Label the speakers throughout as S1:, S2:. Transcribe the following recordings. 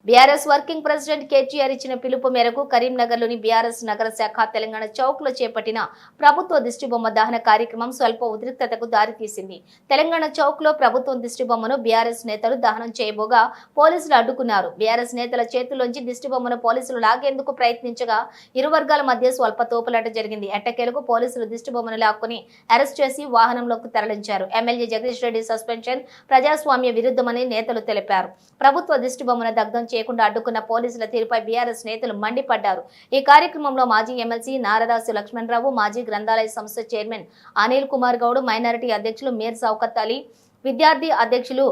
S1: BRS working president KTR ఇచ్చిన పిలుపు మేరకు కరీంనగర్లోని బీఆర్ఎస్ నగర శాఖ తెలంగాణ చౌక్లో చేపట్టిన ప్రభుత్వ దిష్టిబొమ్మ దహన కార్యక్రమం స్వల్ప ఉద్రిక్తతకు దారితీసింది. తెలంగాణ చౌక్లో ప్రభుత్వం దిష్టిబొమ్మను బీఆర్ఎస్ నేతలు దహనం చేయబోగా పోలీసులు అడ్డుకున్నారు. బీఆర్ఎస్ నేతల చేతుల్లోంచి దిష్టిబొమ్మను పోలీసులు లాగేందుకు ప్రయత్నించగా ఇరు వర్గాల మధ్య స్వల్ప తోపులాట జరిగింది. ఎట్టకేలకు పోలీసులు దిష్టిబొమ్మను లాక్కుని అరెస్ట్ చేసి వాహనంలోకి తరలించారు. ఎమ్మెల్యే జగదీష్ రెడ్డి సస్పెన్షన్ ప్రజాస్వామ్య విరుద్ధమని నేతలు తెలిపారు. ప్రభుత్వ దిష్టిబొమ్మను దగ్ధం చేయకుండా అడ్డుకున్న పోలీసుల తీరుపై బీఆర్ఎస్ నేతలు మండిపడ్డారు. ఈ కార్యక్రమంలో మాజీ ఎమ్మెల్సీ నారదాసు లక్ష్మణరావు, మాజీ గ్రంథాలయ సంస్థ చైర్మన్ అనిల్ కుమార్ గౌడ్, మైనారిటీ అధ్యక్షులు మీర్ సౌకత్ అలీ, విద్యార్థి అధ్యక్షులు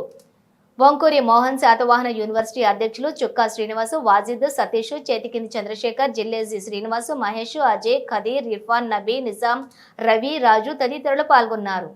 S1: వంకూరి మోహన్, శాతవాహన యూనివర్సిటీ అధ్యక్షులు చుక్కా శ్రీనివాసు, వాజిద్, సతీష్, చేతికింది చంద్రశేఖర్, జిల్లేజీ శ్రీనివాసు, మహేష్, అజయ్, ఖదీర్, ఇర్ఫాన్, నబీ, నిజాం, రవి, రాజు తదితరులు పాల్గొన్నారు.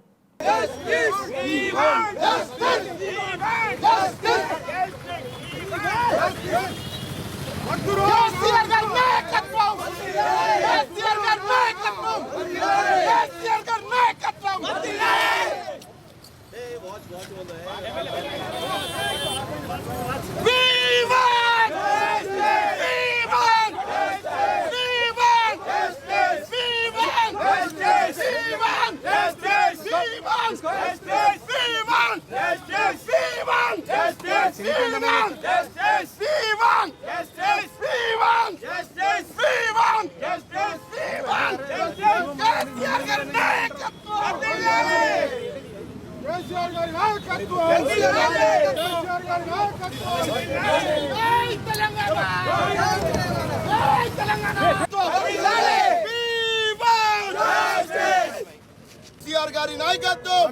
S2: కేసీఆర్ గారి నాయకత్వం.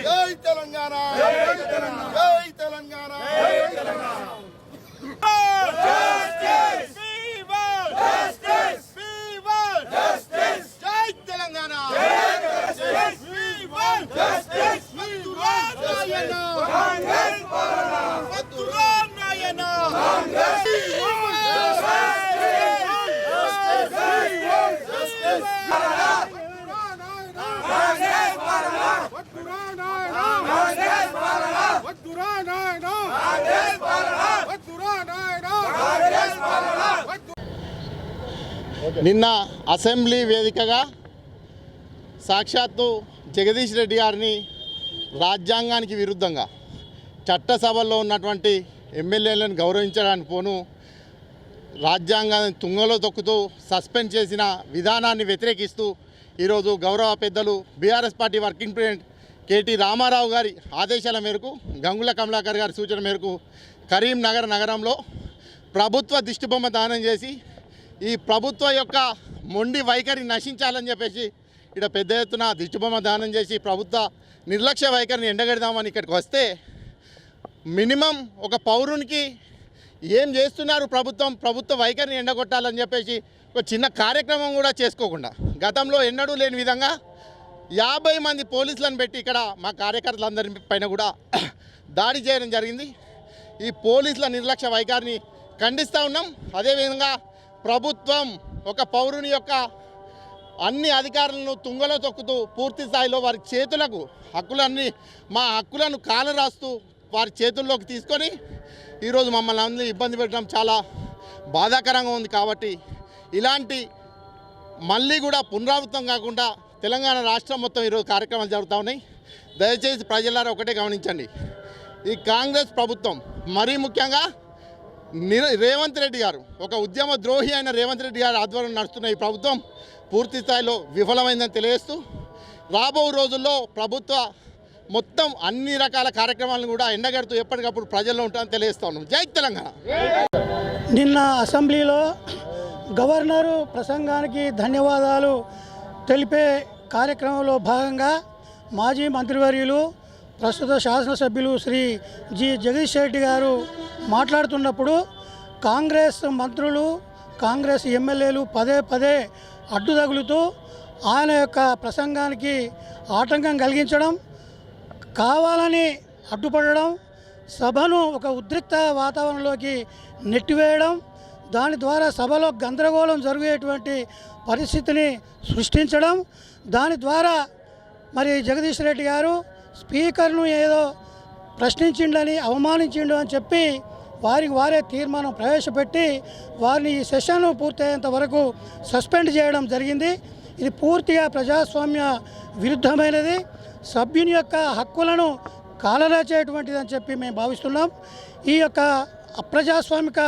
S2: జై తెలంగాణ, జై తెలంగాణ.
S3: నిన్న అసెంబ్లీ వేదికగా సాక్షాత్తు జగదీష్ రెడ్డి గారిని రాజ్యాంగానికి విరుద్ధంగా చట్టసభల్లో ఉన్నటువంటి ఎమ్మెల్యేలను గౌరవించడానికి పోను రాజ్యాంగాన్ని తుంగలో తొక్కుతూ సస్పెండ్ చేసిన విధానాన్ని వ్యతిరేకిస్తూ ఈరోజు గౌరవ పెద్దలు BRS party working president KT Rama Rao గారి ఆదేశాల మేరకు, గంగుల కమలాకర్ గారి సూచన మేరకు కరీంనగర్ నగరంలో ప్రభుత్వ దిష్టిబొమ్మ దానం చేసి ఈ ప్రభుత్వ యొక్క మొండి వైఖరి నశించాలని చెప్పేసి ఇక్కడ పెద్ద ఎత్తున దిష్టిబొమ్మ దానం చేసి ప్రభుత్వ నిర్లక్ష్య వైఖరిని ఎండగడదామని ఇక్కడికి వస్తే మినిమం ఒక పౌరునికి ఏం చేస్తున్నారు ప్రభుత్వ వైఖరిని ఎండగొట్టాలని చెప్పేసి ఒక చిన్న కార్యక్రమం కూడా చేసుకోకుండా గతంలో ఎన్నడూ లేని విధంగా 50 మంది పోలీసులను పెట్టి ఇక్కడ మా కార్యకర్తలందరి పైన కూడా దాడి చేయడం జరిగింది. ఈ పోలీసుల నిర్లక్ష్య వైఖరిని ఖండిస్తూ ఉన్నాం. అదేవిధంగా ప్రభుత్వం ఒక పౌరుని యొక్క అన్ని అధికారులను తుంగలో తొక్కుతూ పూర్తి స్థాయిలో వారి చేతులకు మా హక్కులను కాలరాస్తూ వారి చేతుల్లోకి తీసుకొని ఈరోజు మమ్మల్ని అందరినీ ఇబ్బంది పెట్టడం చాలా బాధాకరంగా ఉంది. కాబట్టి ఇలాంటి మళ్ళీ కూడా పునరావృతం కాకుండా తెలంగాణ రాష్ట్రం మొత్తం ఈరోజు కార్యక్రమాలు జరుగుతూ ఉన్నాయి. దయచేసి ప్రజలారా ఒకటే గమనించండి, ఈ కాంగ్రెస్ ప్రభుత్వం మరీ ముఖ్యంగా రేవంత్ రెడ్డి గారు, ఒక ఉద్యమ ద్రోహి అయిన రేవంత్ రెడ్డి గారు ఆధ్వర్యంలో నడుస్తున్న ఈ ప్రభుత్వం పూర్తి స్థాయిలో విఫలమైందని తెలియజేస్తూ రాబో రోజుల్లో ప్రభుత్వ మొత్తం అన్ని రకాల కార్యక్రమాలను కూడా ఎండగడుతూ ఎప్పటికప్పుడు ప్రజల్లో ఉంటామని తెలియజేస్తా ఉన్నాం. జై తెలంగాణ.
S4: నిన్న అసెంబ్లీలో గవర్నరు ప్రసంగానికి ధన్యవాదాలు తెలిపే కార్యక్రమంలో భాగంగా మాజీ మంత్రివర్యులు ప్రస్తుత శాసనసభ్యులు శ్రీ జి జగదీష్ రెడ్డి గారు మాట్లాడుతున్నప్పుడు కాంగ్రెస్ మంత్రులు, కాంగ్రెస్ ఎమ్మెల్యేలు పదే అడ్డు తగులుతూ ఆయన యొక్క ప్రసంగానికి ఆటంకం కలిగించడం, కావాలని అడ్డుపడడం, సభను ఒక ఉద్రిక్త వాతావరణంలోకి నెట్టివేయడం, దాని ద్వారా సభలో గందరగోళం జరిగేటువంటి పరిస్థితిని సృష్టించడం, దాని ద్వారా మరి జగదీష్ రెడ్డి గారు స్పీకర్ను ఏదో ప్రశ్నించిండని, అవమానించిండు అని చెప్పి వారికి వారే తీర్మానం ప్రవేశపెట్టి వారిని ఈ సెషన్ పూర్తయ్యేంత వరకు సస్పెండ్ చేయడం జరిగింది. ఇది పూర్తిగా ప్రజాస్వామ్య విరుద్ధమైనది, సభ్యుని యొక్క హక్కులను కాలరాచేటువంటిది అని చెప్పి మేము భావిస్తున్నాం. ఈ యొక్క అప్రజాస్వామిక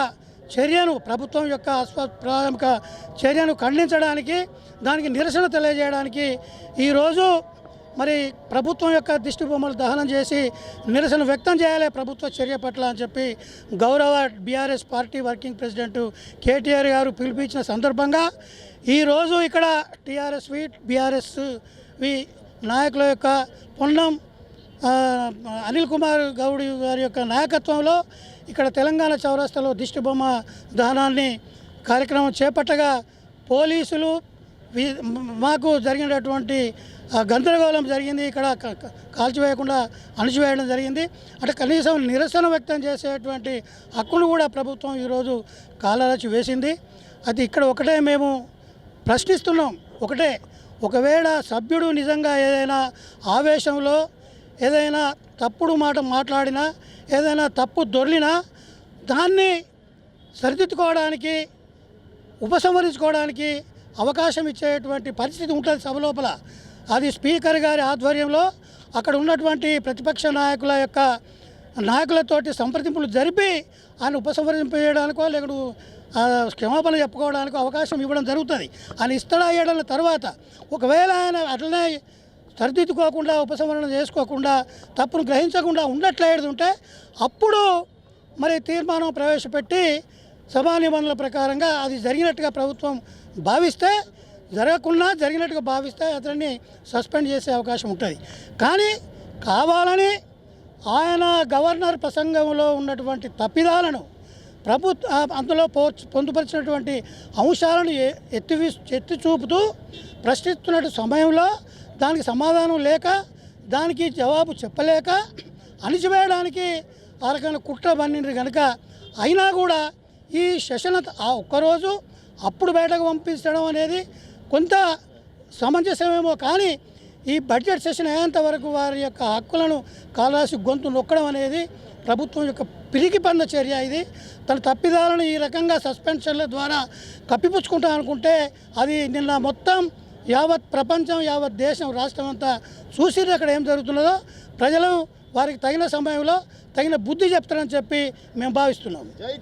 S4: చర్యను, ప్రభుత్వం యొక్క అస్వామిక చర్యను ఖండించడానికి, దానికి నిరసన తెలియజేయడానికి ఈరోజు మరి ప్రభుత్వం యొక్క దిష్టి బొమ్మలు దహనం చేసి నిరసన వ్యక్తం చేయాలి ప్రభుత్వ చర్య పట్ల అని చెప్పి గౌరవ BRS party working president KTR గారు పిలిపించిన సందర్భంగా ఈరోజు ఇక్కడ టీఆర్ఎస్ బీఆర్ఎస్ నాయకుల యొక్క పొన్నం అనిల్ కుమార్ గౌడ్ గారి యొక్క నాయకత్వంలో ఇక్కడ తెలంగాణ చౌరస్తాలో దిష్టి బొమ్మ దహనాన్ని కార్యక్రమం చేపట్టగా పోలీసులు మాకు జరిగినటువంటి గందరగోళం జరిగింది. ఇక్కడ కాల్చివేయకుండా అణిచివేయడం జరిగింది. అంటే కనీసం నిరసన వ్యక్తం చేసేటువంటి హక్కును కూడా ప్రభుత్వం ఈరోజు కాలరాచి వేసింది. అది ఇక్కడ ఒకటే మేము ప్రశ్నిస్తున్నాం, ఒకవేళ సభ్యుడు నిజంగా ఏదైనా ఆవేశంలో ఏదైనా తప్పుడు మాట మాట్లాడినా, ఏదైనా తప్పు దొర్లినా దాన్ని సరిదిద్దుకోవడానికి, ఉపసంహరించుకోవడానికి అవకాశం ఇచ్చేటువంటి పరిస్థితి ఉంటుంది సభ లోపల. అది స్పీకర్ గారి ఆధ్వర్యంలో అక్కడ ఉన్నటువంటి ప్రతిపక్ష నాయకులతోటి సంప్రదింపులు జరిపి ఆయన ఉపసంహరింపజేయడానికో లేకపోతే క్షమాపణ చెప్పుకోవడానికి అవకాశం ఇవ్వడం జరుగుతుంది. ఆయన ఇస్తడా అయ్యడం తర్వాత ఒకవేళ ఆయన అట్లనే సరిదిద్దుకోకుండా, ఉపసంహరణ చేసుకోకుండా, తప్పును గ్రహించకుండా ఉంటే అప్పుడు మరి తీర్మానం ప్రవేశపెట్టి సభా నిబంధనల ప్రకారంగా అది జరిగినట్టుగా ప్రభుత్వం భావిస్తే, జరిగినట్టుగా భావిస్తే అతన్ని సస్పెండ్ చేసే అవకాశం ఉంటుంది. కానీ కావాలని ఆయన గవర్నర్ ప్రసంగంలో ఉన్నటువంటి తప్పిదాలను అందులో పొందుపరిచినటువంటి అంశాలను ఎత్తి చూపుతూ ప్రశ్నిస్తున్న సమయంలో దానికి సమాధానం లేక, దానికి జవాబు చెప్పలేక అణిచివేయడానికి ఆ రకమైన కుట్ర పన్నిండ్రు కనుక అయినా కూడా ఈ సెషన్ ఆ ఒక్కరోజు అప్పుడు బయటకు పంపించడం అనేది కొంత సమంజసమేమో. కానీ ఈ బడ్జెట్ సెషన్ అయ్యేంత వరకు వారి యొక్క హక్కులను కాలరాసి గొంతు నొక్కడం అనేది ప్రభుత్వం యొక్క పిరికి పంద చర్య. ఇది తన తప్పిదాలను ఈ రకంగా సస్పెన్షన్ల ద్వారా కప్పిపుచ్చుకుంటా అనుకుంటే అది నిన్న మొత్తం యావత్ ప్రపంచం, యావత్ దేశం, రాష్ట్రం అంతా చూసిర్రు అక్కడ ఏం జరుగుతున్నదో. ప్రజలు వారికి తగిన సమయంలో తగిన బుద్ధి చెప్తారని చెప్పి మేము భావిస్తున్నాము.